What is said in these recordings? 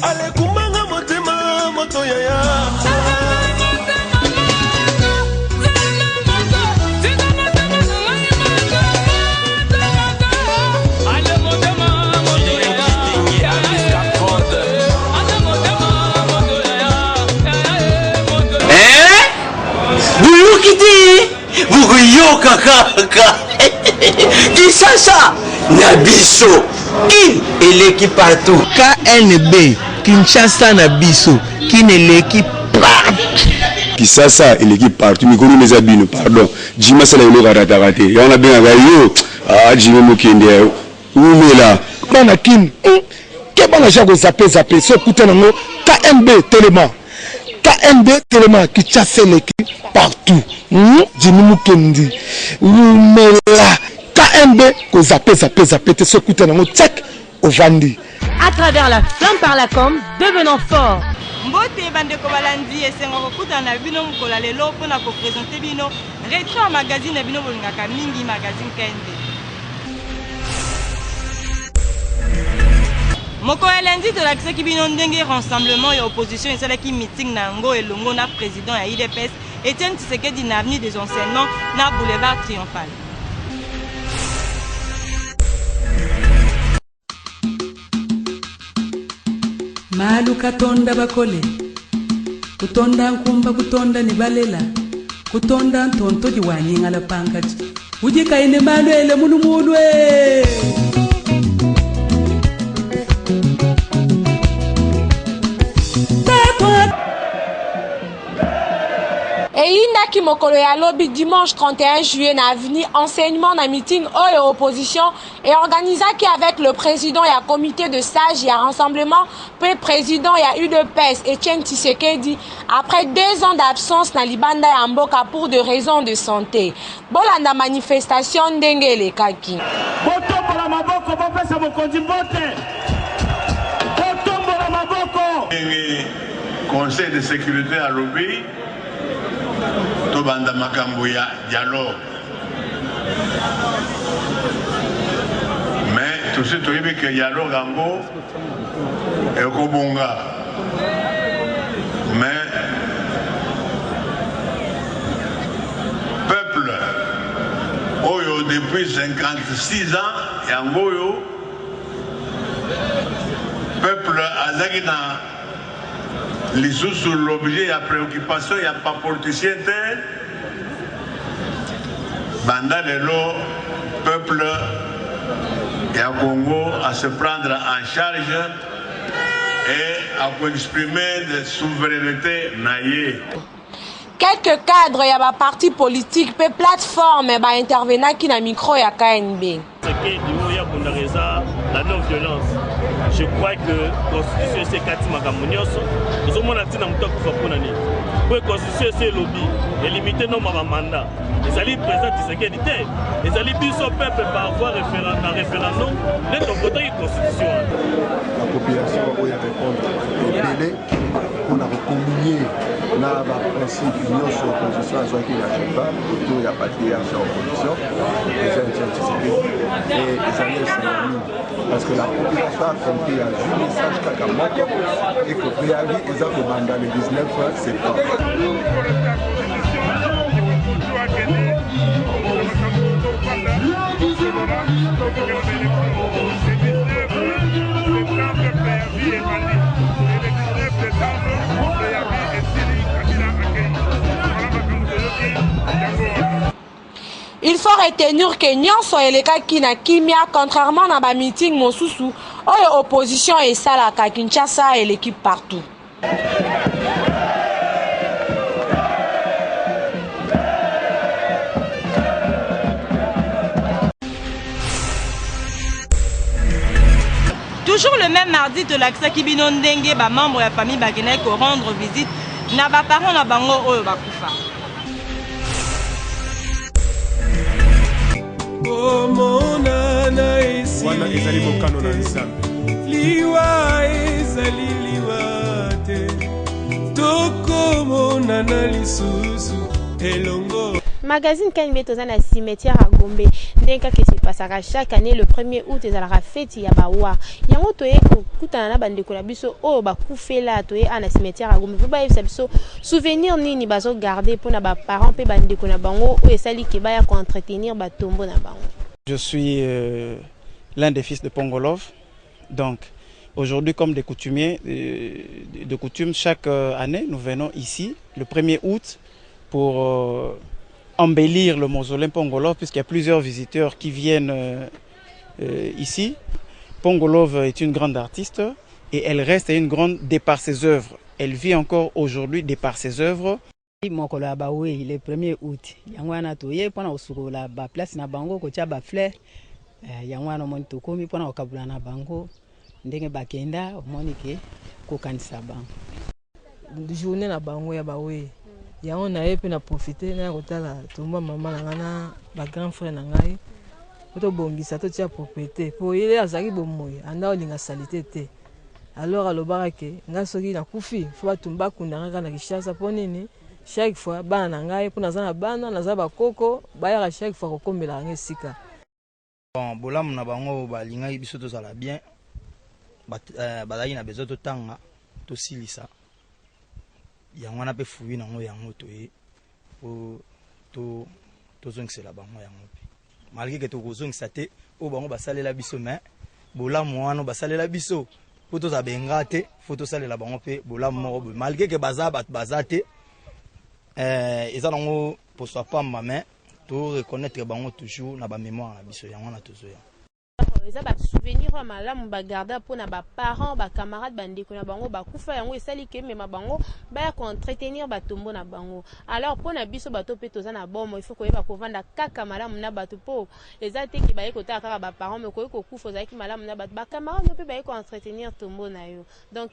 Ale kumanga motema moto yaya. Vuguyoka kaka. Kinshasa Nabiso Kin eleki partout. KNB Kinshasa Nabiso Kin eleki partout. Kinshasa eleki partout. Mikuru neza bino pardon. Jima sala ilo karatakate. Yana benga gayo. Jima mukende. Umela. Bana Kin. Kebana jago zape so kute nango KNB Téléma. KNB Téléma Kinshasa eleki partout. Jimi mukendi. Umela. KNB ko zape se kute nango check au Vandi. À travers la flamme par la com, devenant fort. Mbote bandeko balandi esenga kokuta na bino mukola lelo pona ko présenter bino Retro magazine bino bolingaka mingi magazine KNB. Moko lundi de l'accès qui bino ndenge rassemblement et opposition et celle qui meeting na ngo elongo na président ya IDPS Etienne Tshisekedi na avenue des Enseignements na boulevard Triomphal. Malu katonda bakole kutonda nkumba kutonda nibalela kutonda ntonto jiwanyinga la pankati ujika ine malu ele mulumulwe. Eyinaki mokolo ya lobi dimanche 31 juillet na avenue enseignement na meeting et opposition et organisaki avec le président et un comité de sages et un rassemblement puis président et UDPS Etienne Tshisekedi après 2 ans d'absence na libanda ya mboka pour des raisons de santé. Bolanda manifestation ndenge elekaki. Botombola maboko bapesa mokonzi mbote. Botombola maboko. Conseil de sécurité à lobby. Tobanda makambo ya dialogue. Mais tout ce qui est que dialogue ango et kobonga. Mais peuple oyo depuis 56 ans et angoyo peuple azakina les sous l'objet, il y a préoccupation, il n'y a pas politicien. Banda de l'eau, peuple et à Congo à se prendre en charge et à exprimer de souveraineté naïe. Quelques cadres, il y a des partis politiques, des plateformes, des intervenants qui ont micro et KNB. La non-violence. Je crois que la Constitution c'est Kati Magamunios. Nous avons dit que la Constitution c'est lobby et limiter nos mandats. Les alliés présents de sécurité, les alliés au peuple par avoir un référendum, les côté de la Constitution. La population va répondre au délai qu'on a recommunié dans le principe d'union sur l'opposition à Joaquin Yachiba, autour de la patriarche en opposition, les gens et les alliés s'en parce que la population a compris à un message Kakamoko et que le préavis est dans le 19 septembre. Il faut retenir que nyonso eleka kina kimia contrairement à ba meeting mosusu oyo opposition et ça la Kinshasa et l'équipe partout. Toujours le même mardi de l'accès Kibino Ndenge, ba membre de la famille Baguenek au rendre visite na ba parents na bango oyo bakufa. Wana ezali mokano na Nzambe. Liwa ezali liwa te. Toko na lisusu elongo. Magazine KNB toza na cimetière à Gombe Denka que c'est passera chaque année le 1er août et la fête ya bawa. Yango toye kutana na bande ko na biso o ba kufela toye ana cimetière a gombe ba yebisa biso souvenir nini bazo garder pour na ba parents pe bande ko na bango o esali ke ba ya ko entretenir ba tombo na bango. Je suis l'un des fils de Pongolov. Donc aujourd'hui, comme des coutumiers, de coutume, chaque année, nous venons ici le 1er août pour embellir le mausolée Pongolov, puisqu'il y a plusieurs visiteurs qui viennent ici. Pongolov est une grande artiste et elle reste une grande de par ses œuvres. Elle vit encore aujourd'hui de par ses œuvres. Le 1er août, yangwana toye pona osukola ba place na bango ko tia ba fleur yangwana moni tokomi pona okabula na bango ndenge bakenda omoni ke ko kanisa bango journée na bango ya bawe yango na yepe na profiter na kotala tomba mama na ngana ba grand frère na ngai to bongisa to tia propriété po ile azaki bomoyi anda olinga salité te alors alobaka ke nga soki na kufi fo batumba kunda ngaka na Kishasa po nini chaque fois bana na ngai po naza na bana naza bakoko bayaka chaque fois kokombela ngai sika. Bon bolamu na bango balingai biso tozala bien bazali na besoin totanga tosilisa yango wana pe fuyi nango yango toye po tozongisela bango yango pe malgré que tokozongisa te o bango basalela biso mais bolamu wana basalela biso po tozabenga te fo tosalela bango pe bolamu moko malgré que baza bato baza te eza nango poso apamba mais to reconnaître bango toujours na ba mémoire na biso yango na tozoya. Eza ba souvenir wa malamu ba garder pour na ba parents ba camarades bandeko na bango ba kufa yango esali ke mema bango ba ko entretenir ba tombo na bango. Alors pour na biso bato pe toza na bomo il faut ko yeba ko vanda kaka malamu na bato po eza te ki ba yeko ta kaka ba parents mais ko kufa za ki malamu na bato ba camarades pe ba yeko entretenir tombo na yo. Donc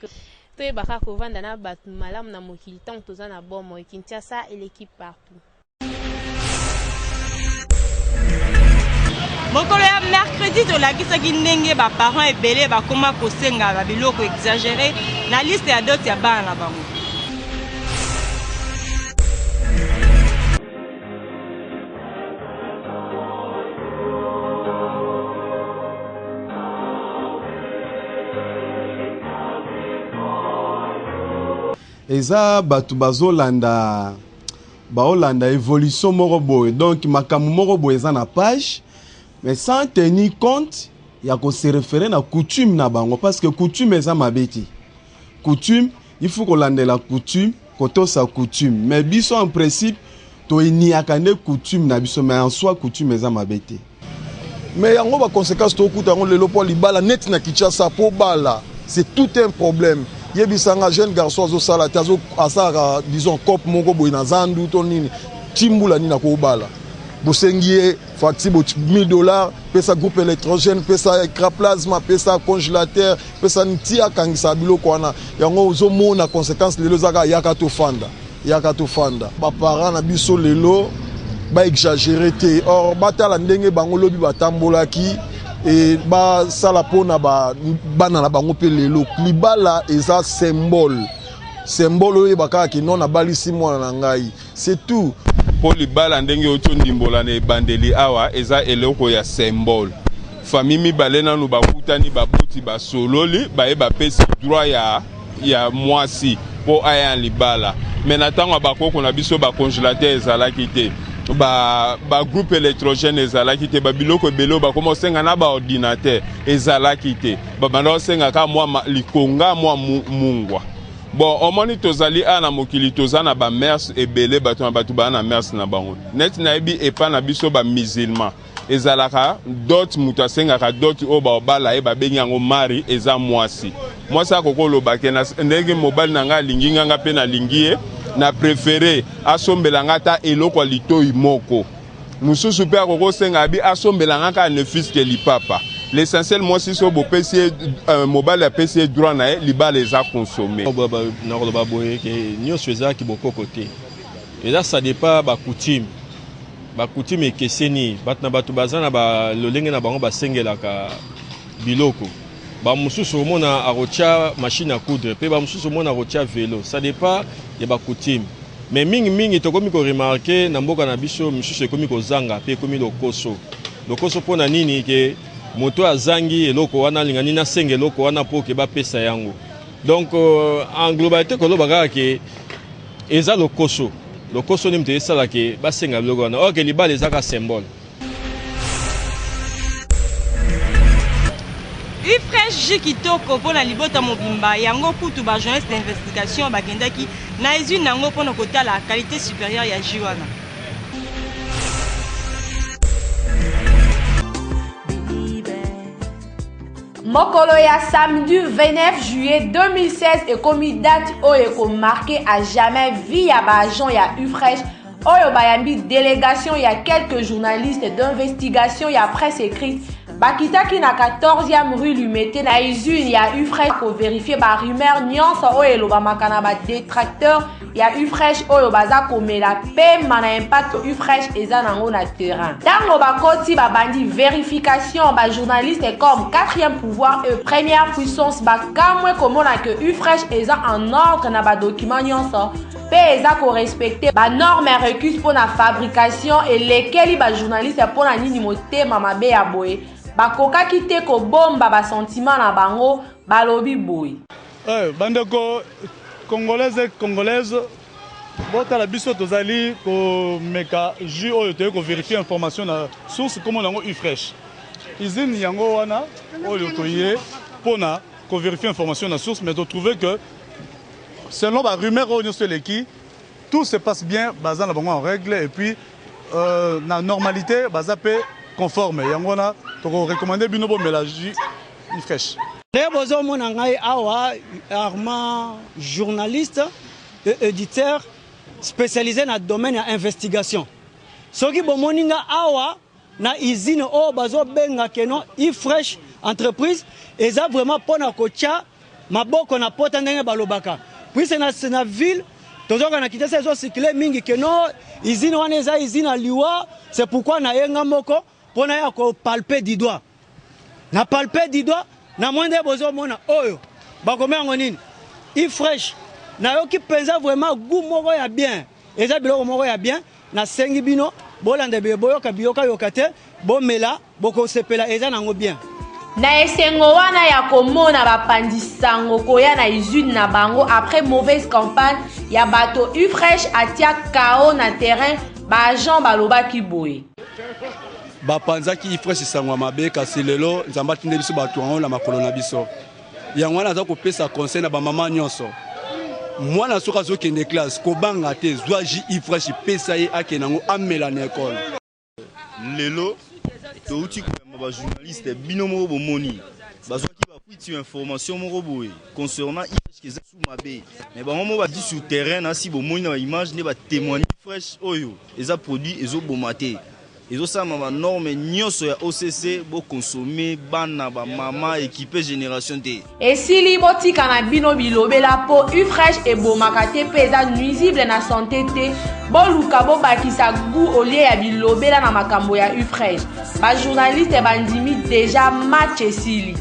to yeba ka ko vanda na bato malamu na mokili tant toza na bomo et Kinshasa et l'équipe partout. Mokolo ya mercredi tolakisaki ndenge baparents ebele bakoma kosenga babiloko exagéré na liste ya dot ya bana na bango. Eza batu bazolanda baolanda évolution moko boye donc makamu moko boye eza na page mais sans tenir compte ya ko se référer na coutume na bango parce que coutume eza mabeti coutume il faut ko landela coutume koto sa coutume mais biso en principe to iniaka ne coutume na biso mais en soi coutume eza mabeti mais yango ba conséquence to kuta ngo lelo po libala net na Kinshasa po bala c'est tout un problème. Yebisanga jeune garçon zo sala tazo asara disons cop moko boy na zandu to nini timbula ni na ko bala bosengie facture $1000 pesa groupe électrogène pesa écran plasma pesa congélateur pesa ntia kangisa biloko wana yango zo mona conséquence lelo zaka yaka to fanda ba parents na biso lelo ba exagérer te or batala ndenge bango lobi batambolaki et ba sala pona ba bana na bango pe lelo libala eza symbole oyo baka ki non na balisi mwana na ngai c'est tout po libala ndenge oto ndimbola na ebandeli awa eza eloko ya symbole famille mibale nanu bakutani baboti basololi baye bapesi droit ya mwasi po aya libala mais na ntango bakoko na biso bacongélateur ezalaki te ba groupe électrogène ezalaki te babiloko ebele bakoma osenga na baordinateur ezalaki te babanda osenga ka mwa likonga mwa mungwa bon omoni tozali ana mokili toza na bamers ebele bato na bato baa na mers na bango neti nayebi epa na biso bamusulman ezalaka dot moto asengaka dot oyo baobala ye babengi yango mari eza mwasi akokolobake ndenge mobali na nga alingi nganga mpe nalingi ye na préféré asombelanga ta eloko litoi moko mususu pe akokosenga abi asombelanga ka ne fiske lipapa l'essentiel moi si so bo pesi mobile pesi droit na libala eza consommer na ko ba boye ke nyonso eza ki boko côté et là ça dépend ba coutume ekeseni batna batu bazana ba lolenge na bango basengelaka biloko ba mususu omona arocha machine à coudre pe ba mususu omona arocha vélo ça dépend ya ba coutume mais mingi to komi ko remarquer na mboka na biso mususu komi ko zanga pe komi lokoso lokoso mpona nini ke moto azangi eloko wana alingani nasenga eloko wana mpo ke bapesa yango. Donc en globalité koloba kaka ke eza lokoso ni moto esala ke basenga biloko wana or ke libala ezaka symbole. Ufresh kitoko mpona libota mobimba yango kutu ba journaliste d'investigation bakendaki na usine nango mpona kotala qualité supérieure ya jus wana. Mokolo ya samedi 29 juillet 2016 ekomi date oyo ekomarqué à jamais vie ya ba agent ya Ufresh oyo bayambi délégation ya quelques journalistes d'investigation ya presse écrite bakitaki na 14e rue Lumete na usine ya Ufresh ko vérifier ba rumeur nyonso oyo elobamaka na ba détracteur ya Ufresh oyo baza komela pema na impact Ufresh eza nango na terrain. Tango bakoti babandi vérification ba journaliste comme 4e pouvoir et première puissance bakamwe komona que Ufresh eza en ordre na ba document nyonso pe eza ko respecter ba normes requises pour la fabrication et lesquelles ba journaliste pour na nini motema mabe ya boye bakoka kite ko bomba ba sentiment na bango balobi boye. Bandeko congolaise botala biso tozali ko meka jus oyo toye ko vérifier information na source comme nango Ufresh usine yango wana oyo toye pona ko vérifier information na source mais to trouver que selon ba rumeur oyo sur l'équipe tout se passe bien bazan na bango en règle et puis na normalité bazapé conforme yango na to recommander bino bo mélange Ufresh. Les besoins mon ngai awa Armand journaliste et éditeur spécialisé dans le domaine de l'investigation. Ce qui bomoninga awa na usine o bazo benga keno Ufresh entreprise eza vraiment pona kocha maboko na pota ndenge balobaka. Puis c'est na ville tozoka na kitesa ezo circuler mingi keno usine wana eza usine à liwa c'est pourquoi na yenga moko pona ya ko palper du doigt. Na palper du doigt na mwende bozo mona oyo bakomengo nini Ufresh na yoki penza vraiment goût moko ya bien eza biloko moko ya bien na sengi bino bolande boyoka biyoka yokate bomela boko sepela eza nango bien na esengo wana ya komona bapandisango koya na usine na bango après mauvaise campagne ya bato Ufresh atia KO na terrain ba agent balobaki boye bapanzaki Ufresh sangwa mabe kasi lelo nzamba tinde biso bato wango na makolo na biso yango wana aza kopesa conseil na bamama nyonso mwana soki azokende classe kobanga te zwa ji Ufresh pesa ye akende yango amela na ekole lelo touti koyamba bajournaliste bino moko bomoni bazwaki bapuiti information moko boye concernant Ufresh keza sous mabe mais bango moko badi sur terrain nasi bomoni na baimage nde batémoigne Ufresh oyo eza produit ezoboma te ezosala ba norme nyonso ya OCC bo consommer bana ba mama équipé génération T. Esili botika na bino bilobela po Ufresh ebomaka te pesa nuisible na santé te boluka bo bakisa goût au lieu ya bilobela na makambo ya Ufresh. Ba journaliste bandimi déjà match esili.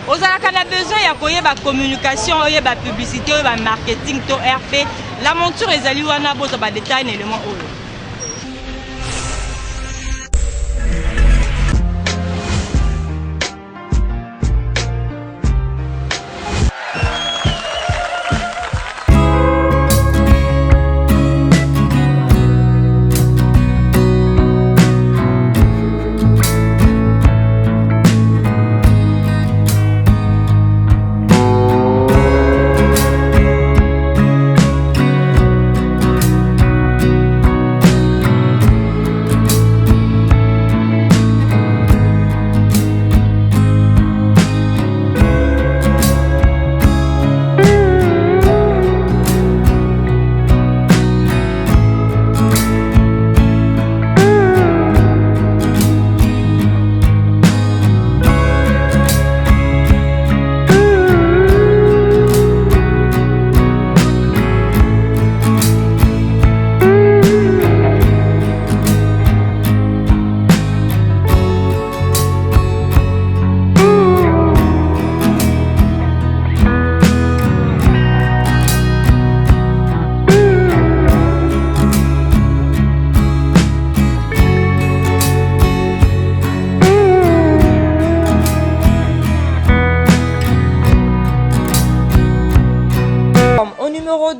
ozalaka na besoin ya koyeba communication oyeba publicité oyeba marketing to RP la monture ezali wana boza ba détail na élément oyo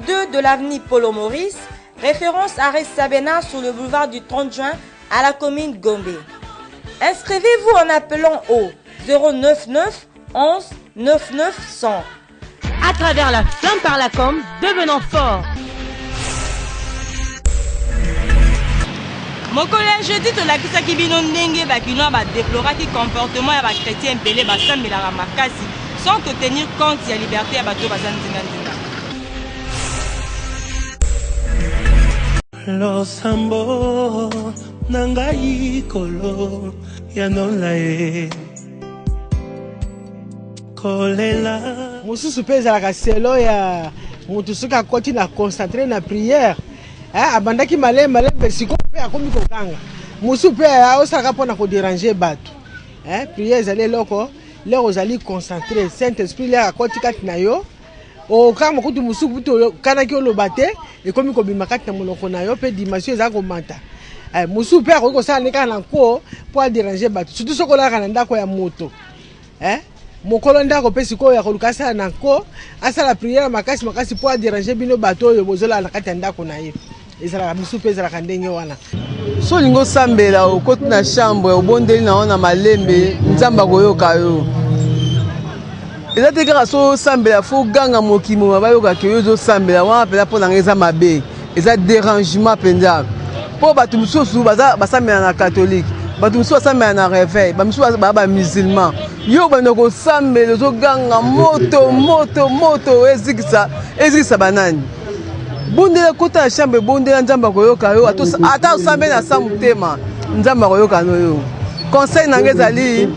2 de l'avenue Polo Maurice, référence à Sabena sur le boulevard du 30 juin à la commune Gombe. Inscrivez-vous en appelant au 099 11 99 100. À travers la flamme par la com, devenons forts. Mon collège jeudi to la kisa kibino ndenge bakino ba déploraki comportement ya ba chrétien belé ba sambela la makasi sans tenir compte de la liberté ya bato bazandinga ndinga. Losambo nangai kolo ya nolae kolela mosusu mpe ezalaka selo ya motu soki akoti na concentré na prière abandaki malembe siko mpe akomi kokanga mosusu mpe aosalaka mpona kodérange bato prière ezali eloko lero ozali concentré saint esprit lero akoti kati na yo okanga mokutu mosusu kutu okanaki oloba te ekomi kobima kati na monoko na yo mpe dimension ezala komata mosusu mpe akoki kosala ne kaka na nko mpo adérange bato surtout soki olalaka na ndako ya moto mokolo ndako mpe sikoyo akoluka asala na nko asala prière makasi mpo adérange bino bato oyo bozolala na kati ya ndako na ye ezalaka mosusu mpe ezalaka ndenge wana so olingi osambela okoti na chambre obondeli na wana malembe nzambe akoyoka yo eza te kaka so osambela fo ganga mokimo bayokaki oyo ozosambela wana mpenza mpo nanga eza mabe eza dérangement mpenza mpo bato mosusu basambela na katholike bato mosusu basambela na réveil bamisusu baa bamusulman yo banda kosambela ozoganga moto ezikisa banani bondela kota na chambre bondela nzambe akoyoka yo ata osambeli na sa motema nzambe akoyoka no yo conseil nanga ezali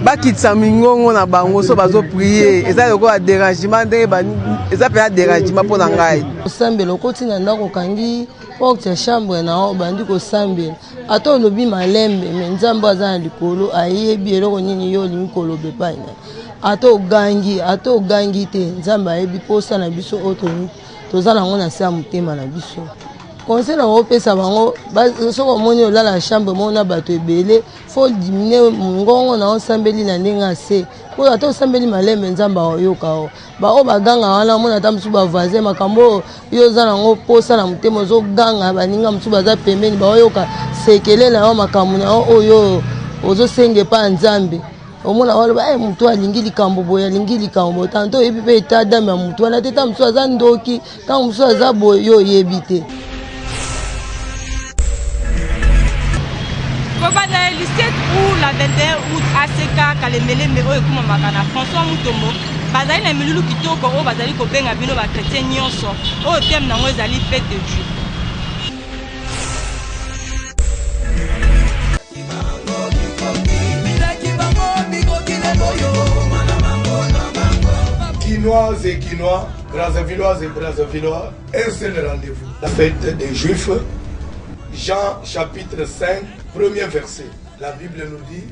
bakitisa mingongo na bango so bazoprie eza lokola dérangement ndenge eza mpenza dérangement mpo na ngai kosambela okoti na ndako okangi porte ya chambre na yo bandi kosambela ata olobi malembe me nzambe aza na likolo ayebi eloko nini yo olingi koloba epai na ata ogangi te nzambe ayebi posa na biso oyo toza nango na se ya motema na biso conseil na opesa bango soki omoni olala na chambre moko na bato ebele fo dimine mongongo na osambeli na ndenge ase po ata osambeli malembe nzambe aoyoka o bao baganga wana omona ata mosusu bavoisin makambo yo oza nango posa na motema ozoganga baninga mosusu baza pembeni baoyoka sekele na yo makambo na yo oyo ozosenga epa nzambe omona waloba motu alingi likambo boye alingi likambo boye tanto oyebi mpe eta dame ya motu wana te ta mosusu aza ndoki ntango mosusu aza boye yo oyebi te. Kobana le 7 août la 21 août ACK Kalembelembe oyo ekumamaka na François Mutombo bazali na milulu kitoko oyo bazali kobenga bino bakretien nyonso oyo teme nango ezali fête de Dieu. Quinoises et Quinois, Brazzavilloises et Brazzavillois, un seul rendez-vous. La fête des Juifs, Jean chapitre 5, premier verset. La Bible nous dit,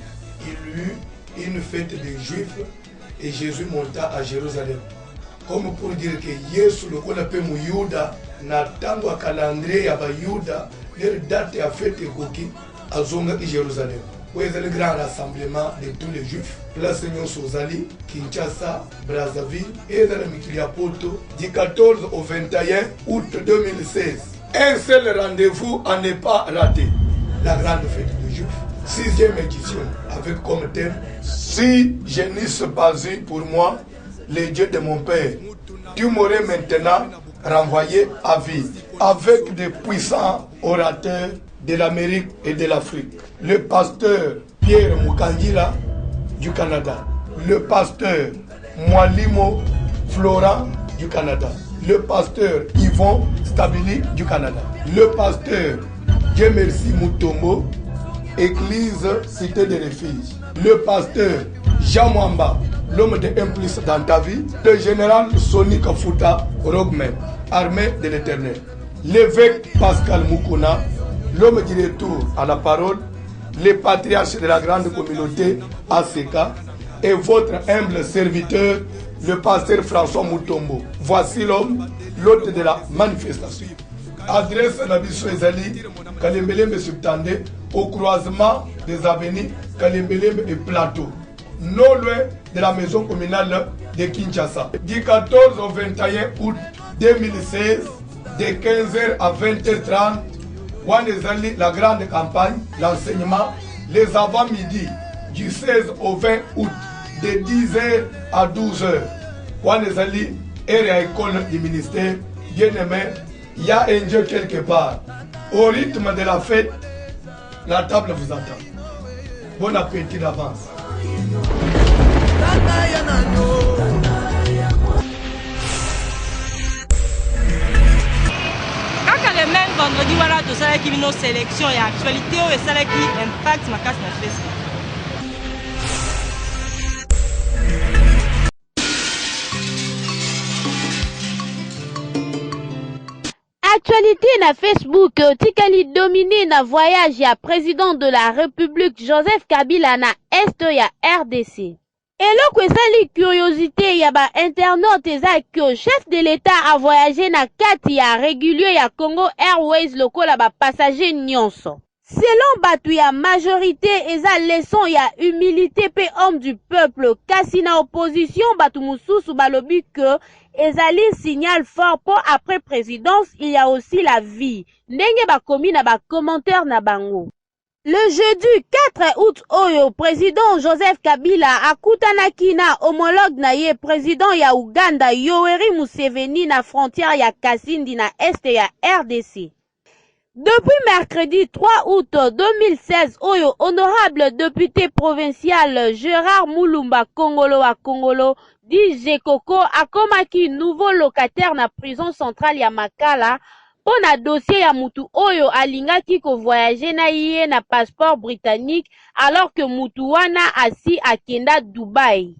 il eut une fête des Juifs et Jésus monta à Jérusalem. Comme pour dire que Yesu le qu'on appelle Mouyouda, na tango a calendrier ya Bayouda, leur date à fête Goki à Zonga et Jérusalem. Où est le grand rassemblement de tous les Juifs? Place Nyon Sozali, Kinshasa, Brazzaville et dans le Mikiliapoto du 14 au 21 août 2016. Un seul rendez-vous à ne pas rater. La grande fête des Juifs. 6e édition avec comme thème si je n'eusse pas eu pour moi les dieux de mon père, tu m'aurais maintenant renvoyé à vie avec des puissants orateurs de l'Amérique et de l'Afrique. Le pasteur Pierre Mukangila du Canada, le pasteur Mwalimo Florent du Canada, le pasteur Yvon Stabili du Canada, le pasteur Dieu merci Mutombo, Église Cité de Refuge, le pasteur Jean Mwamba, l'homme de implice dans ta vie, le général Sonic Kafuta Rogmen, armée de l'Éternel, l'évêque Pascal Mukuna, l'homme du retour à la parole, les patriarches de la grande communauté ACK et votre humble serviteur, le pasteur François Mutombo. Voici l'homme, l'hôte de la manifestation. Adresse Nabiso Ezali, Kalembelembe Subtandé, au croisement des avenues Kalembelembe et Plateau, non loin de la maison communale de Kinshasa. Du 14 au 21 août 2016 de 15h à 20h30. La grande campagne, l'enseignement, les avant-midi du 16 au 20 août de 10h à 12h. École du ministère, bien aimé, il y a un Dieu quelque part. Au rythme de la fête, la table vous attend. Bon appétit d'avance. Le même vendredi, voilà, tout ça qui vient nos sélections et actualité, et ça qui impacte ma casse na Facebook. Actualité na Facebook, tikali dominé na voyage ya président de la République Joseph Kabila na Est ya RDC. Eloko ezali curiosité ya ba internaute eza que chef de l'État a voyagé na kati ya régulier ya Congo Airways lokola ba passager nyonso. Selon batu ya majorité eza leçon ya humilité pe homme du peuple kasi na opposition batu mususu balobi que ezali signal fort pour après présidence il y a aussi la vie. Ndenge bakomi na ba commentaire na bango. Le jeudi 4 août oyo président Joseph Kabila akutanaki na homologue na ye président ya Uganda Yoweri Museveni na frontière ya Kasindi na Est ya RDC. Depuis mercredi 3 août 2016 oyo honorable député provincial Gérard Moulumba Kongolo wa Kongolo dit Jekoko akomaki nouveau locataire na prison centrale ya Makala. Pona dossier ya mutu oyo alingaki ko voyager na ye na passeport britannique alors que mutu wana asi akenda Dubai.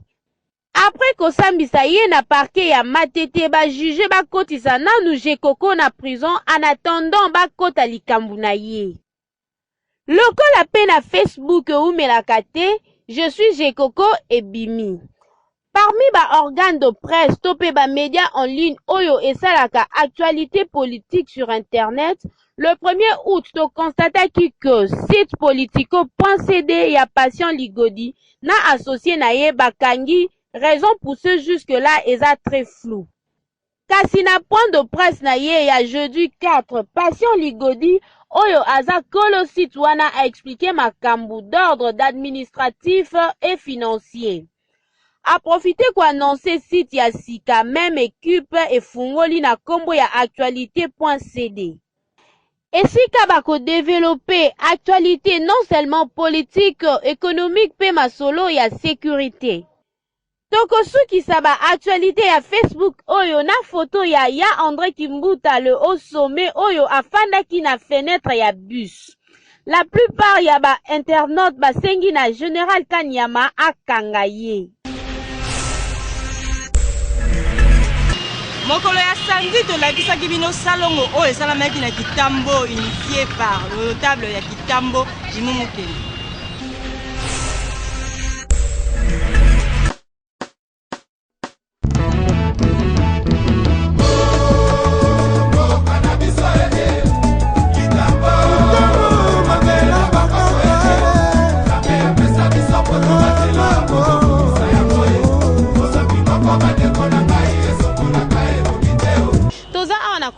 Après ko sambisa ye na parquet ya Matete ba juge ba kotisa nanu Jekoko na prison en attendant ba kota likambu na ye. Lokola pe na Facebook ou melakate, je suis Jekoko et Bimi. Parmi ba organes de presse, topé ba médias en ligne, oyo et salaka actualité politique sur internet, le 1er août, to constata que site politico.cd ya Patient Ligodi na associé na ye bakangi, raison pour ce jusque-là eza très flou. Kasi na point de presse na ye ya jeudi 4, Patient Ligodi, oyo aza kolo site wana a expliqué makambu d'ordre d'administratif et financier. A profité kwa annoncer site ya sika même équipe et fungoli na kombo ya actualité.cd. Et sika bako développer actualité non seulement politique, économique pe masolo ya sécurité. Toko suki saba actualité ya Facebook oyo na photo ya André Kimbuta le haut sommet oyo afandaki na fenêtre ya bus. La plupart ya ba internaute basengi na Général Kanyama akanga ye. Mokolo ya samedi tolakisaki bino salongo oyo esalamaki na Kitambo initié par le notable ya Kitambo Jimou Mukeli.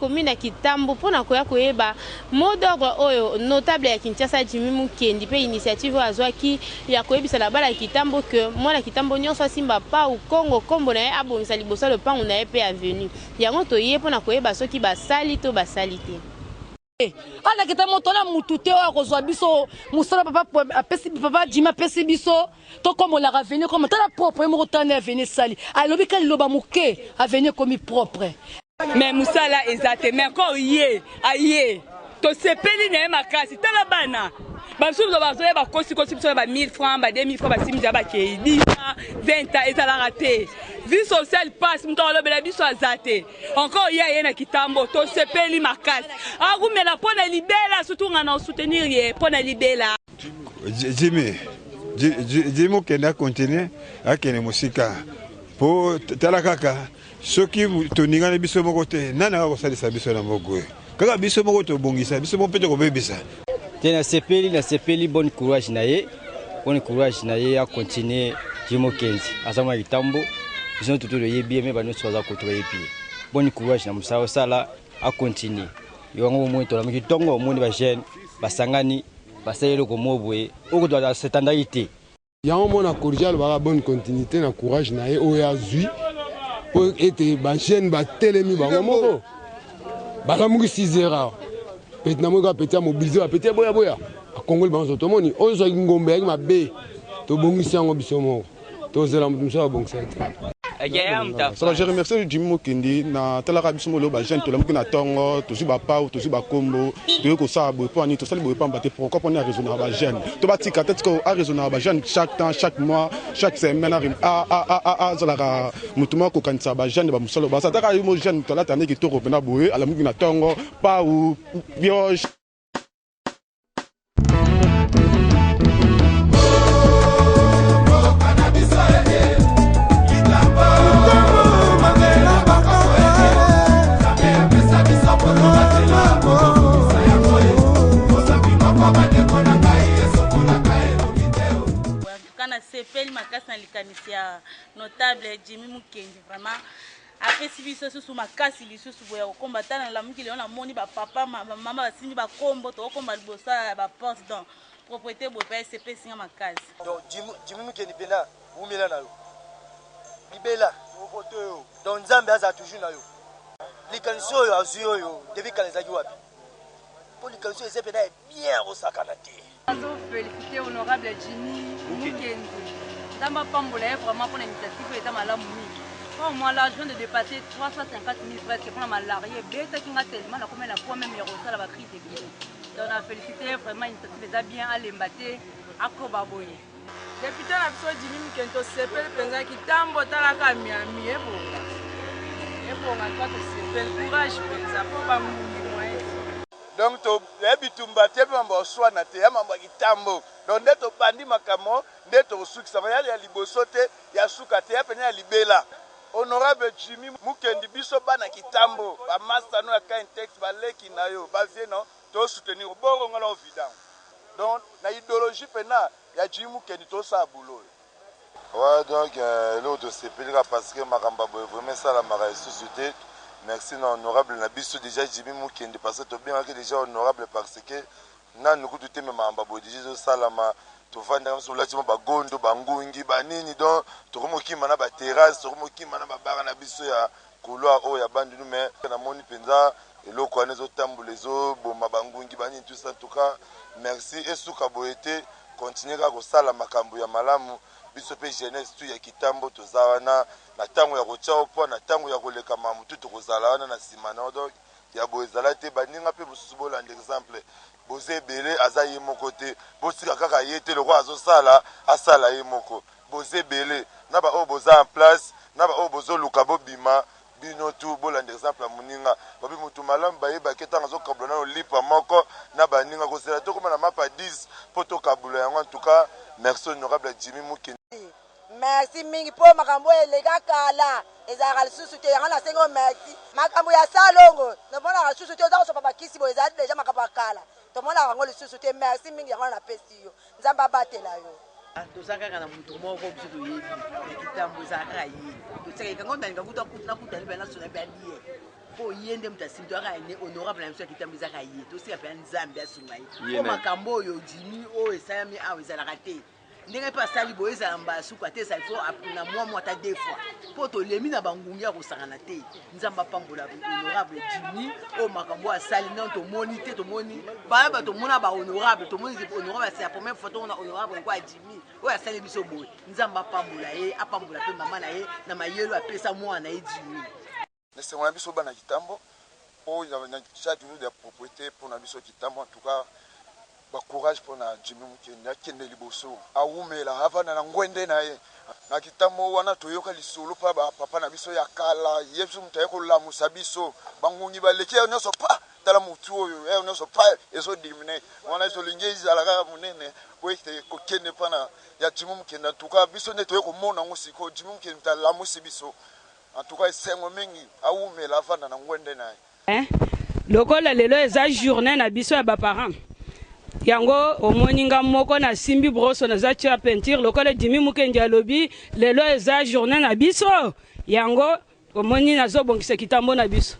Commune ya Kitambo pona koya koyeba mot d'ordre oyo notable ya Kinshasa Jimmy Mukendi pe initiative azwaki ya koyebisa na bala ya Kitambo que mwana Kitambo nyonso simba pa u Kongo kombo na ye abongisa liboso le pango na ye pe avenue yango toye pona koyeba soki basali to basali te. Ala Kitambo tona mutute oyo kozwa biso musala papa apesi papa Jimmy apesi biso to kombo la avenue comme tala propre moko tana avenue sali alobi ka loba muke avenue comme propre. Mais Moussala ezate mais encore yé aye to sepeli na makasi tala bana basu do bazoya ba kosi ba 1000 francs ba 2000 francs ba 6000 ba ke 10 20 ezala raté vie sociale passe mto lo bela biso azate encore yé na Kitambo to sepeli makasi agumela pona libela surtout ngana soutenir ye pona libela Jimmy kenda continuer akene musika po tala kaka soki toningana biso moko te nana ko salisa biso na moko kaka biso moko to bongisa biso mo pete ko bebisa te na sepeli bon courage na ye a continuer Jimmy Kenzi asama Kitambo biso tutu le yebi mais bano soza ko to yebi bon courage na musala sala a continuer yongo mo to la mi tongo mo ni ba jeune basangani basayelo ko mobwe oko doit standardité yango mona cordial ba bonne continuité na courage na ye o ya zui pour être ba jeune ba telemi bango moko bala mugi 6 heures peut na mo ga petit mobiliser ba petit boya a Congo bango to moni o zo ngombe ak mabe to bongisi yango biso moko to zela mutumsa bon sente. Ça je remercie Jimmy Mukendi na tala ka biso molo ba jeune to la mukina tongo to si ba pau to si ba kombo to ko sa bo po ni to sali bo pa mbate pourquoi on est raisonnable ba jeune to ba tika tête ko a raisonnable ba jeune chaque temps chaque mois chaque semaine za la mutuma ko kanisa ba jeune ba musolo ba sa taka mo jeune to la tane ki to ko pena boye ala mukina tongo pa ou bioche. Sepeli makasi na likanisi ya notable Jimmy Mukendi vraiment apesi biso susu makasi lisusu boya kokombatana na lamuki leo na moni ba papa mama basimi ba kombo to komba liboso ya ba porte donc propriété bo pa SCP singa makasi donc Jimmy Mukendi pena umela na yo libela okoto yo donc Nzambe aza toujours na yo likanisi yo azuyo yo depuis kanezaki wapi pour likanisi yo pena bien osakana te féliciter honorable Jimmy Mukendi. Dans ma pambola, vraiment pour l'initiative, est dans ma lamour. Pour moi, l'argent de dépasser 350 000 presque pour ma salarié, bête qui m'a tellement la commune la fois même ça la crise de vie. Donc on a félicité vraiment l'initiative est bien à l'embatter à Kobaboye. Député la personne Jimmy Mukendi s'appelle président qui tambo talaka miami et pour encore s'appelle courage président pour pas mourir. Donc to ebitumba te mambo swana te mambo kitambo donc ndeto bandi makamo ndeto sukisa ya liboso te ya suka te ya pena ya libela honorable Jimmy Mukendi biso bana kitambo ba master no ya kind text ba leki na yo ba vie no to soutenir boro ngala ovidant donc na idéologie pena ya Jimmy Mukendi to sa boulot. Ouais donc l'autre c'est pelika parce que makamba boy vraiment ça la mara société. Merci non honorable Nabiso déjà Jimmy Mukendi parce que tu bien que déjà honorable parce que na nous tout même mamba bo déjà salama to vanda sur la timo ba gondo ba ngungi ba nini donc to komo kima na ba terrasse to komo kima na ba bara na biso ya couloir o ya bandu nous mais na moni penza eloko anezo tambule zo bo mabangungi ba nini tout ça en tout cas merci et suka boete continuer ka ko sala makambo ya malamu biso pe jeunesse tu ya kitambo tozawana na tango ya kocha po na tango ya koleka mamutu tokozala na simana donc ya boezala te baninga pe bosusu bolanda exemple boze belé aza ye moko te bosika kaka ye te loko azosala asala ye moko boze belé na ba o boza en place na ba o bozo luka bobima bino tu bolanda exemple muninga babi mutu malamu ba yeba ketanga zo kabula na lipa moko na baninga kozela to koma na mapa 10 poto kabula yango en tout cas merci honorable Jimmy Mukendi. Merci mingi po makambo elega kala ezaka lisusu te yanga na sengo merci makambo ya salongo nomona lisusu te ozako sopa bakisi bo ezali deja makambo akala tomona yango lisusu te merci mingi yango na pesi yo nzamba batela yo tosakaka na mutu moko biso toyebi ekitambo ezalaka ye tosaka kango ndani kakuta kuta libana sona bia die po yende mutasi mtu akaine honorable na biso ekitambo ezalaka ye tosika pia nzambe asunga ye po makambo oyo Jimmy oyo esalami awa ezalaka te ndenge pa sali boyeza lamba suka te ça il faut apprendre moi ta deux fois po to lemi na bangungi ya kosangana te nzamba pambola honorable Jimmy o makambo asali non to moniter to moni ba to mona ba honorable to moni honorable c'est la première fois on a honorable kwa Jimmy o asali biso boy nzamba pambola ye apambola pe mama na ye na mayelo apesa mwana ye Jimmy laissez moi biso bana kitambo o na chaque jour de propriété pour na biso kitambo en tout cas ba courage pour na Jimmy Mukendi akende liboso awumela havana na ngwende na ye na kitambo wana toyoka lisolo pa ba papa na biso ya kala yesu mutaye ko la musabiso bangungi baleke nyoso pa tala mutu oyo nyoso pa eso dimine wana so lingezi alaka munene kwete ko kende pana ya Jimmy Mukendi en tout cas biso ne toye ko mona ngosiko Jimmy Mukendi ta la musibiso en tout cas sengo mingi awumela havana na ngwende na ye lokola lelo eza journée na biso ya ba parents yango omoninga moko na simbi broso na zachi ya peinture lokola Jimmy Mukendi alobi lelo eza journée na biso yango omoni nazobongisa kitambo na biso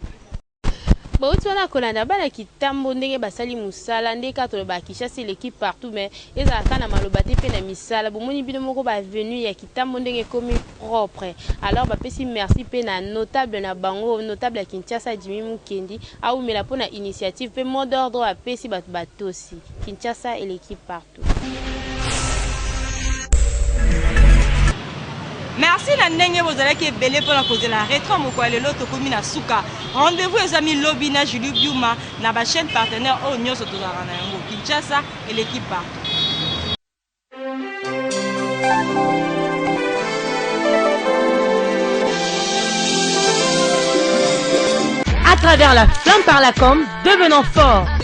bauti wana kolanda bana kitambo ndenge basali musala ndenge ka toloba Kinshasa l'équipe partout mais ezalaka na maloba te pe na misala bomoni bino moko ba venu ya kitambo ndenge komi propre alors bapesi merci pe na notable na bango notable ya Kinshasa Jimmy Mukendi aumela pona initiative pe mot d'ordre apesi bato batosi Kinshasa et l'équipe partout. Merci la ndenge bozala ki ebele pona kozela retro moko lelo tokomi na suka. Rendez-vous les amis Lobina Julie Biuma na ba chaîne partenaire o nyonso tozala na yango Kinshasa et l'équipe partout. À travers la flamme par la com, devenons forts.